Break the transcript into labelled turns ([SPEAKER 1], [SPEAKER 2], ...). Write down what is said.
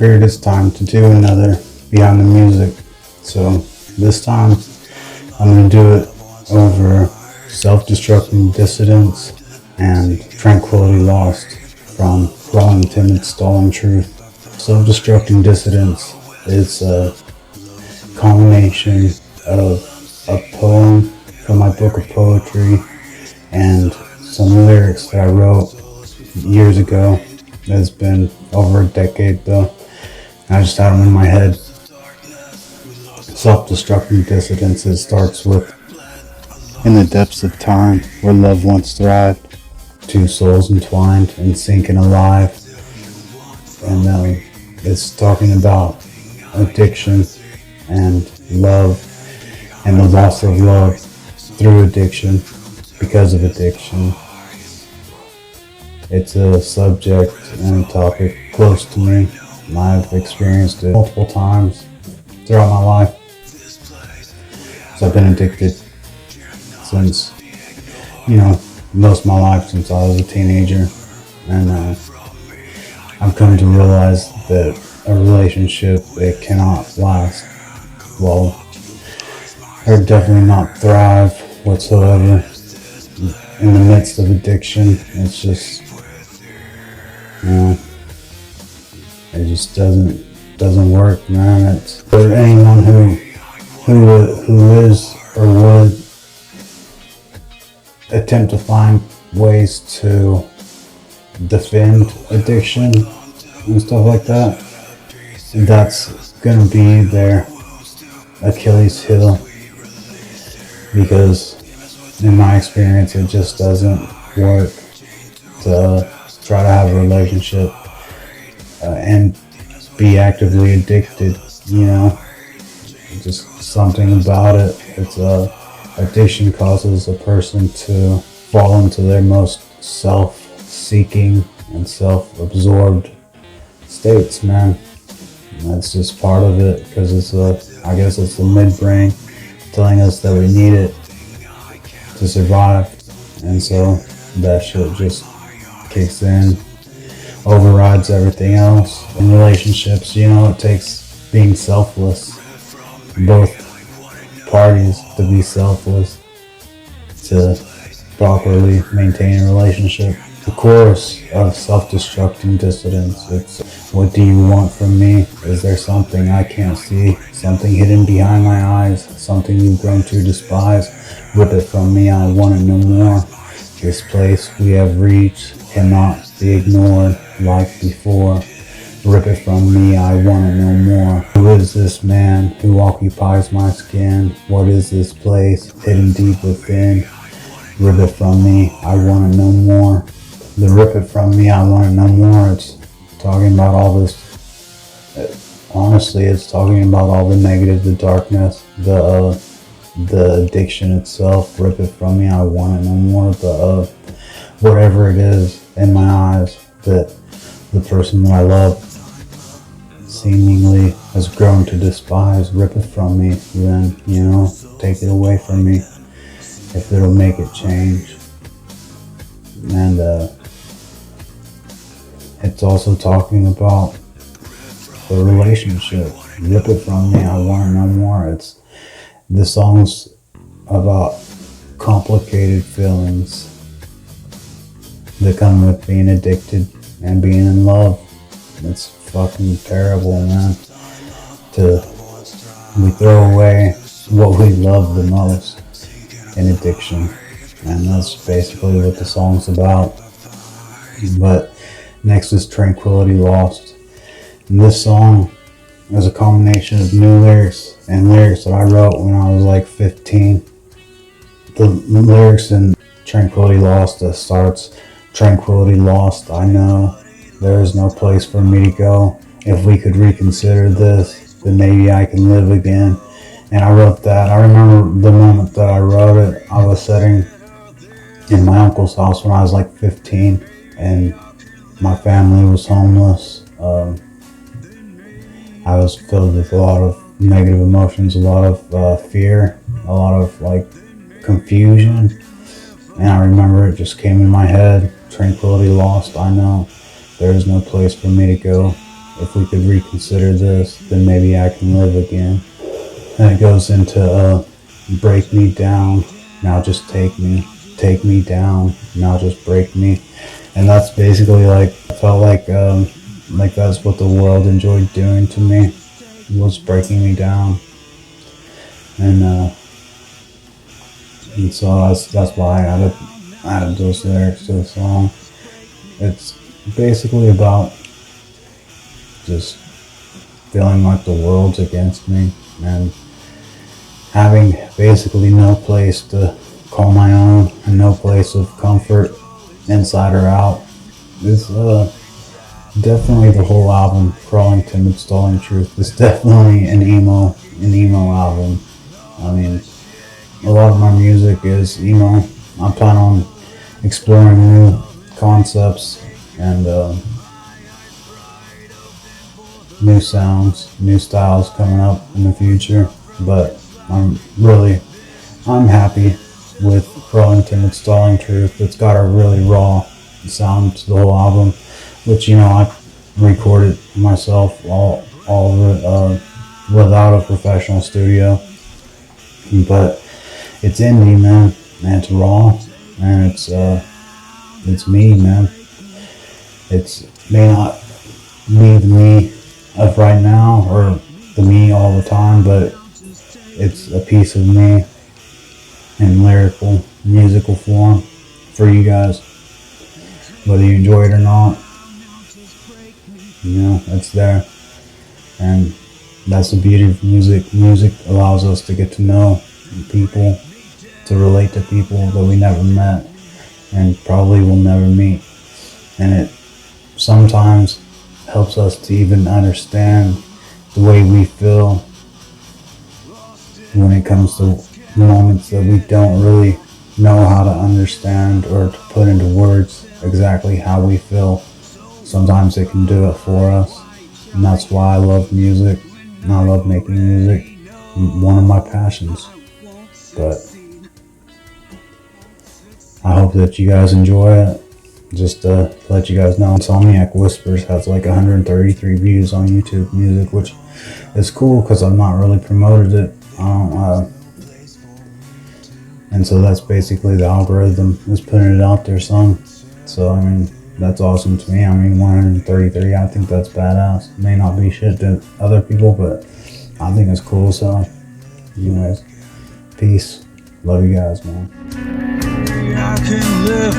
[SPEAKER 1] figured it's time to do another Beyond the Music. So this time I'm going to do it over Self-Destructing Dissadence and Tranquillity Lost from Crawling Timid Stalling Truth. Self-Destructing Dissadence is a combination of a poem from my book of poetry and some lyrics that I wrote years ago. It's been over a decade though. I just had them in my head. Self-destructing dissidence, it starts with, in the depths of time where love once thrived, two souls entwined and sinking alive. And it's talking about addiction and love and the loss of love through addiction, because of addiction. It's a subject and a topic close to me. I've experienced it multiple times throughout my life. So I've been addicted since, most of my life, since I was a teenager. And I've come to realize that a relationship, it cannot last well, or definitely not thrive whatsoever in the midst of addiction. It's just, it just doesn't work, man. It's for anyone who is or would attempt to find ways to defend addiction and stuff like that. That's gonna be their Achilles heel, because in my experience it just doesn't work to try to have a relationship and be actively addicted. Just something about it. It's addiction causes a person to fall into their most self-seeking and self-absorbed states, man. And that's just part of it, because I guess it's the midbrain telling us that we need it to survive, and so that shit just kicks in, overrides everything else. In relationships, it takes being selfless, both parties to be selfless to properly maintain a relationship. The chorus of Self-Destructing Dissidence, it's, what do you want from me? Is there something I can't see? Something hidden behind my eyes? Something you've grown to despise? Rip it from me, I want it no more. This place we have reached cannot be ignored like before. Rip it from me, I want it no more. Who is this man who occupies my skin? What is this place hidden deep within? Rip it from me, I want it no more. The rip it from me, I want it no more. It's talking about all this. Honestly, it's talking about all the negative, the darkness, the addiction itself. Rip it from me, I want it no more. The whatever it is in my eyes that the person that I love seemingly has grown to despise. Rip it from me, then take it away from me if it'll make it change. And it's also talking about the relationship. Rip it from me, I want it no more. The song's about complicated feelings that come with being addicted and being in love. It's fucking terrible, man. We throw away what we love the most in addiction, and that's basically what the song's about. But next is Tranquillity Lost. And this song is a combination of new lyrics and lyrics that I wrote when I was like 15. The lyrics in Tranquillity Lost that starts, Tranquility lost, I know. There is no place for me to go. If we could reconsider this, then maybe I can live again. And I wrote that. I remember the moment that I wrote it. I was sitting in my uncle's house when I was like 15, and my family was homeless. I was filled with a lot of negative emotions, a lot of fear, a lot of confusion. And I remember it just came in my head. Tranquility lost, I know. There is no place for me to go. if we could reconsider this, then maybe I can live again. And it goes into break me down, now just take me down, now just break me. And that's basically like, I felt like that's what the world enjoyed doing to me, was breaking me down. And so that's why I added those lyrics to the song. It's basically about just feeling like the world's against me and having basically no place to call my own and no place of comfort, inside or out. It's definitely the whole album, Crawling Timid Stalling Truth, is definitely an emo album. I mean, a lot of my music is emo. I plan on exploring new concepts and new sounds, new styles coming up in the future. But I'm happy with Crawling Timid Stalling Truth. It's got a really raw sound to the whole album, which, you know, I recorded myself all of it without a professional studio. But it's in me, man, and it's raw, and it's me, man. It may not be the me of right now or the me all the time, but it's a piece of me in lyrical, musical form for you guys, whether you enjoy it or not. You know, it's there, and that's the beauty of music. Music allows us to get to know people, to relate to people that we never met and probably will never meet. And it sometimes helps us to even understand the way we feel when it comes to moments that we don't really know how to understand or to put into words exactly how we feel. Sometimes it can do it for us, and that's why I love music, and I love making music, one of my passions. But I hope that you guys enjoy it. Just to let you guys know, Insomniac Whispers has like 133 views on YouTube Music, which is cool because I've not really promoted it. And so that's basically the algorithm is putting it out there some. So I mean, that's awesome to me. I mean, 133, I think that's badass. May not be shit to other people, but I think it's cool. So anyways, peace. Love you guys, man.
[SPEAKER 2] I can live